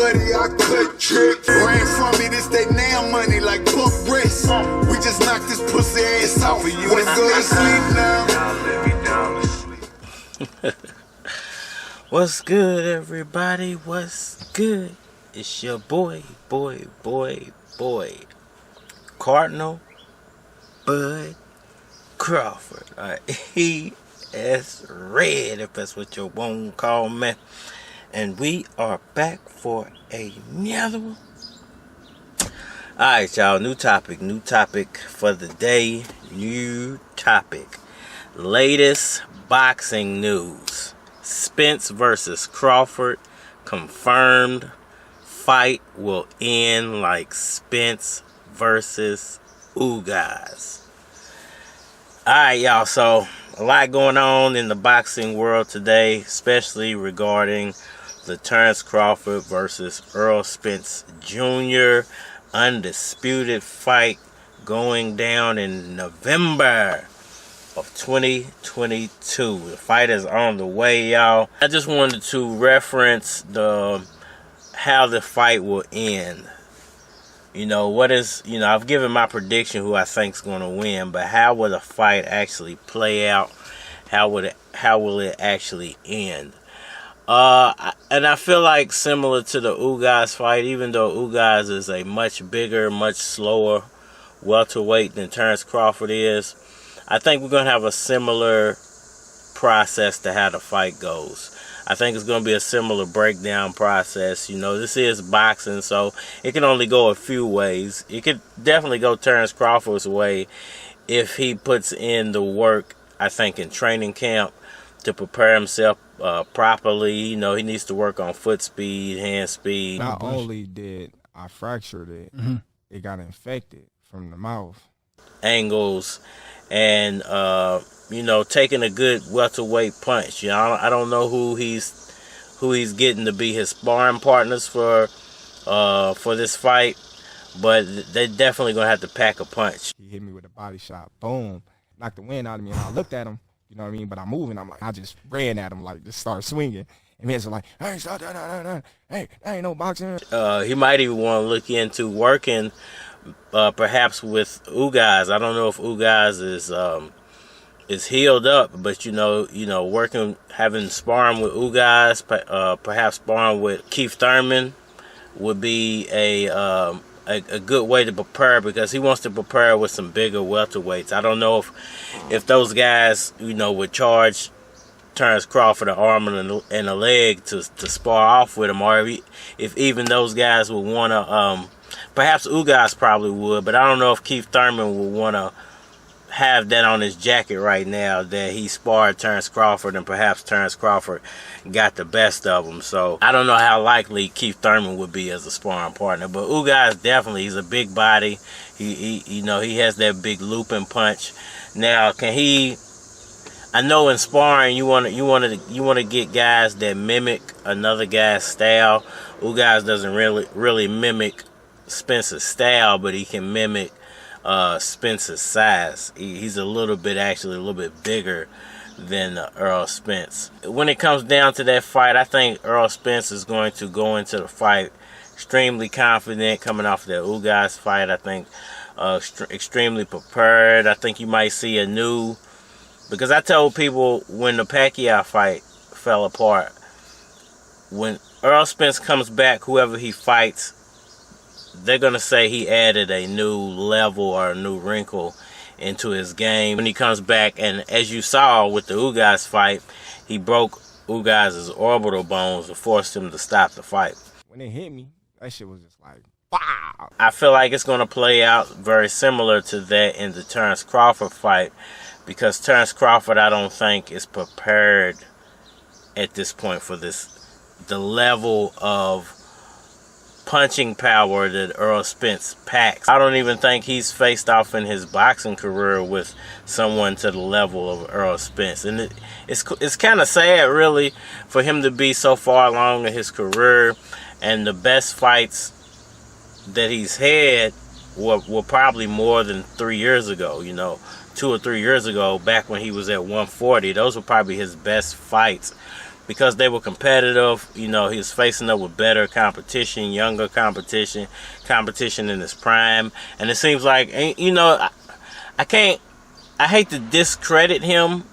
buddy, I cut tricks. Ran from me, this they now money like book wrist. We just knocked this pussy ass out for you. Wanna go to sleep now? What's good, everybody? What's good? It's your boy, Cardinal Bud Crawford. He is red, if that's what you want to call me. And we are back for another one. Alright, y'all. New topic for the day. New topic. Latest boxing news. Spence vs Crawford confirmed. Fight will end like Spence vs Ugas. Alright, y'all, so a lot going on in the boxing world today, especially regarding the Terence Crawford versus Errol Spence Jr. undisputed fight going down in November of 2022. The fight is on the way, y'all. I just wanted to reference how the fight will end. I've given my prediction who I think's going to win, but how will the fight actually play out? How will it actually end? And I feel like similar to the Ugas fight, even though Ugas is a much bigger, much slower welterweight than Terence Crawford is, I think we're going to have a similar process to how the fight goes. I think it's going to be a similar breakdown process. This is boxing, so it can only go a few ways. It could definitely go Terence Crawford's way if he puts in the work, I think, in training camp to prepare himself properly. He needs to work on foot speed, hand speed. Not only did I fractured it, it got infected from the mouth. Angles and taking a good welterweight punch. I don't know who he's getting to be his sparring partners for this fight, but they definitely gonna have to pack a punch. He hit me with a body shot, boom, knocked the wind out of me, and I looked at him, but I'm moving. I just ran at him, just started swinging. And he's like, hey, stop, hey, that ain't no boxing. He might even want to look into working perhaps with Ugas. I don't know if Ugas is healed up, but working, having sparring with Ugas, perhaps sparring with Keith Thurman would be a good way to prepare, because he wants to prepare with some bigger welterweights. I don't know if those guys would charge Terence Crawford an arm and a leg to spar off with him, or if even those guys would want to. Perhaps Ugas probably would, but I don't know if Keith Thurman would want to have that on his jacket right now, that he sparred Terence Crawford and perhaps Terence Crawford got the best of him. So I don't know how likely Keith Thurman would be as a sparring partner, but Ugas definitely, he's a big body. He has that big looping punch. Now, can he? I know in sparring you want to get guys that mimic another guy's style. Ugas doesn't really mimic Spence's style, but he can mimic Spence's size. He's a little bit bigger than Errol Spence. When it comes down to that fight, I think Errol Spence is going to go into the fight extremely confident, coming off that Ugas fight. I think extremely prepared. I think you might see because I told people when the Pacquiao fight fell apart, when Errol Spence comes back, whoever he fights, they're going to say he added a new level or a new wrinkle into his game when he comes back. And as you saw with the Ugas fight, he broke Ugas' orbital bones and forced him to stop the fight. When it hit me, that shit was just like, wow. I feel like it's going to play out very similar to that in the Terence Crawford fight, because Terence Crawford, I don't think, is prepared at this point for the level of punching power that Errol Spence packs. I don't even think he's faced off in his boxing career with someone to the level of Errol Spence. And it's kind of sad, really, for him to be so far along in his career, and the best fights that he's had were probably more than 3 years ago, 2 or 3 years ago, back when he was at 140. Those were probably his best fights because they were competitive. You know, he was facing up with better competition, younger competition in his prime. And it seems like, you know, I hate to discredit him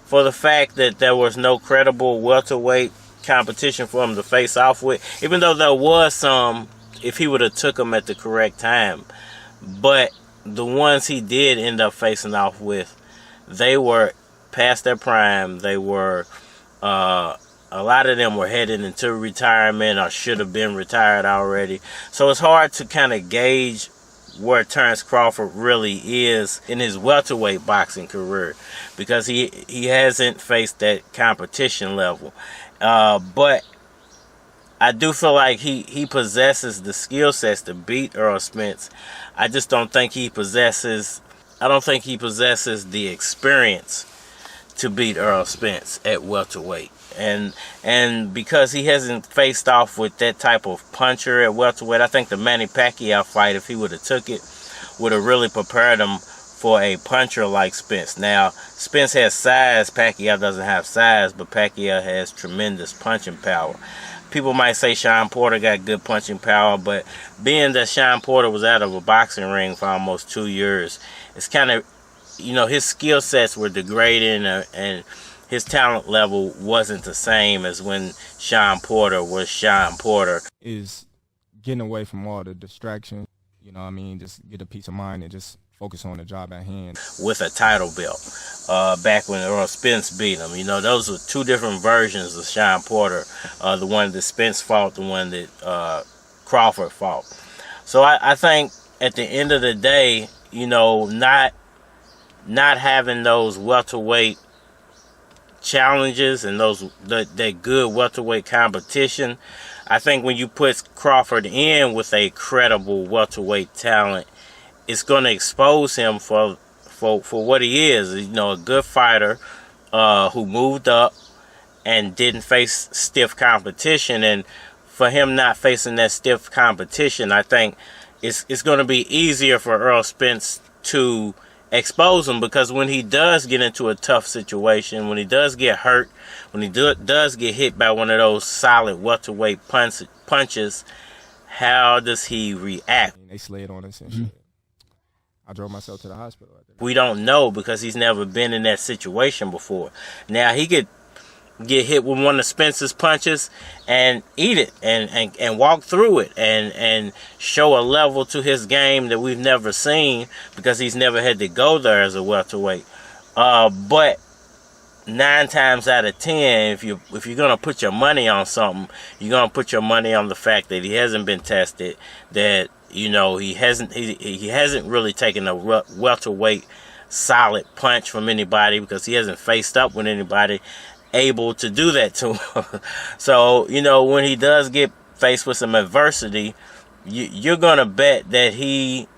for the fact that there was no credible welterweight competition for him to face off with, even though there was some if he would have took them at the correct time. But the ones he did end up facing off with, they were past their prime. They were a lot of them were headed into retirement or should have been retired already. So it's hard to kind of gauge where Terence Crawford really is in his welterweight boxing career, because he hasn't faced that competition level. But I do feel like he possesses the skill sets to beat Errol Spence. I just don't think he possesses the experience to beat Errol Spence at welterweight. And because he hasn't faced off with that type of puncher at welterweight, I think the Manny Pacquiao fight, if he would have took it, would have really prepared him for a puncher like Spence. Now, Spence has size, Pacquiao doesn't have size, but Pacquiao has tremendous punching power. People might say Shawn Porter got good punching power, but being that Shawn Porter was out of a boxing ring for almost 2 years, it's kind of, you know, his skill sets were degrading, and his talent level wasn't the same as when Shawn Porter was Shawn Porter. Is getting away from all the distractions, you know what I mean? Just get a peace of mind and just focus on the job at hand. With a title belt, back when Errol Spence beat him. You know, those were two different versions of Shawn Porter. The one that Spence fought, the one that Crawford fought. So I think at the end of the day, you know, not having those welterweight challenges and that good welterweight competition, I think when you put Crawford in with a credible welterweight talent, it's going to expose him for what he is. You know, a good fighter who moved up and didn't face stiff competition. And for him not facing that stiff competition, I think it's going to be easier for Errol Spence to expose him, because when he does get into a tough situation, when he does get hurt, when he does get hit by one of those solid welterweight punches, how does he react? They slid on us and shit. I drove myself to the hospital. We don't know, because he's never been in that situation before. Now, he could get hit with one of Spence's punches and eat it and walk through it and show a level to his game that we've never seen, because he's never had to go there as a welterweight. But 9 times out of 10, if you're gonna put your money on something, you're gonna put your money on the fact that he hasn't been tested, that, you know, he hasn't really taken a welterweight solid punch from anybody, because he hasn't faced up with anybody able to do that to him. So, you know, when he does get faced with some adversity, you're gonna bet that he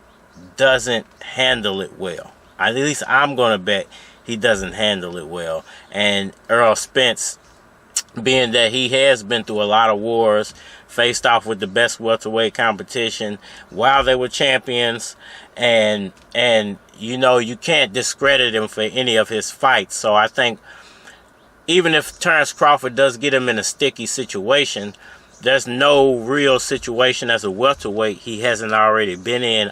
doesn't handle it well. At least I'm gonna bet he doesn't handle it well. And Errol Spence, being that he has been through a lot of wars, faced off with the best welterweight competition while they were champions, and you know, you can't discredit him for any of his fights. So I think even if Terence Crawford does get him in a sticky situation, there's no real situation as a welterweight he hasn't already been in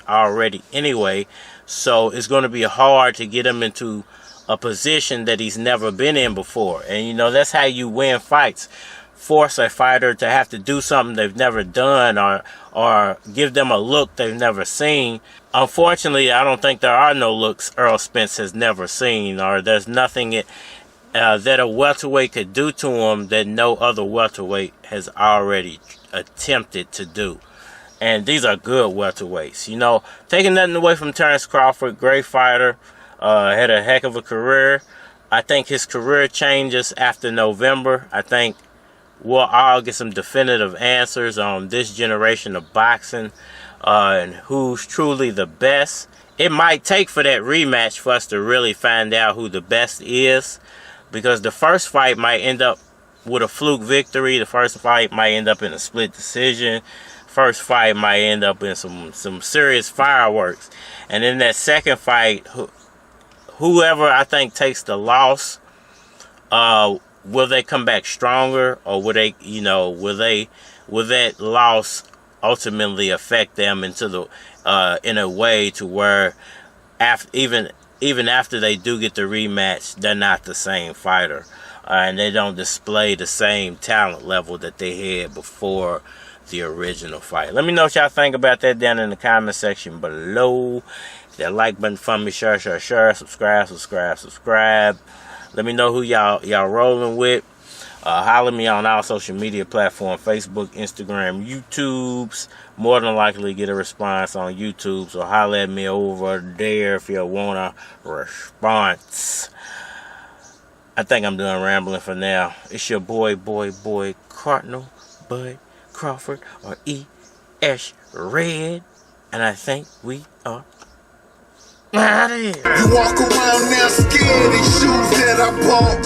anyway. So it's going to be hard to get him into a position that he's never been in before. And, you know, that's how you win fights. Force a fighter to have to do something they've never done, or give them a look they've never seen. Unfortunately, I don't think there are no looks Errol Spence has never seen, or there's nothing that a welterweight could do to him that no other welterweight has already attempted to do. And these are good welterweights. You know, taking nothing away from Terence Crawford, great fighter, had a heck of a career. I think his career changes after November. I think we'll all get some definitive answers on this generation of boxing, and who's truly the best. It might take for that rematch for us to really find out who the best is, because the first fight might end up with a fluke victory. The first fight might end up in a split decision. First fight might end up in some serious fireworks. And in that second fight, whoever I think takes the loss will they come back stronger, or will they, will that loss ultimately affect them into the in a way to where even after they do get the rematch, they're not the same fighter, and they don't display the same talent level that they had before the original fight. Let me know what y'all think about that down in the comment section below. That like button for me, share, subscribe. Let me know who y'all rolling with. Holler me on all social media platforms, Facebook, Instagram, YouTube's. More than likely get a response on YouTube, so holler at me over there if you want a response. I think I'm done rambling for now. It's your boy Cardinal Bud Crawford, or E.S. Red, and I think we are out of here. You walk around now scared, these shoes that I bought.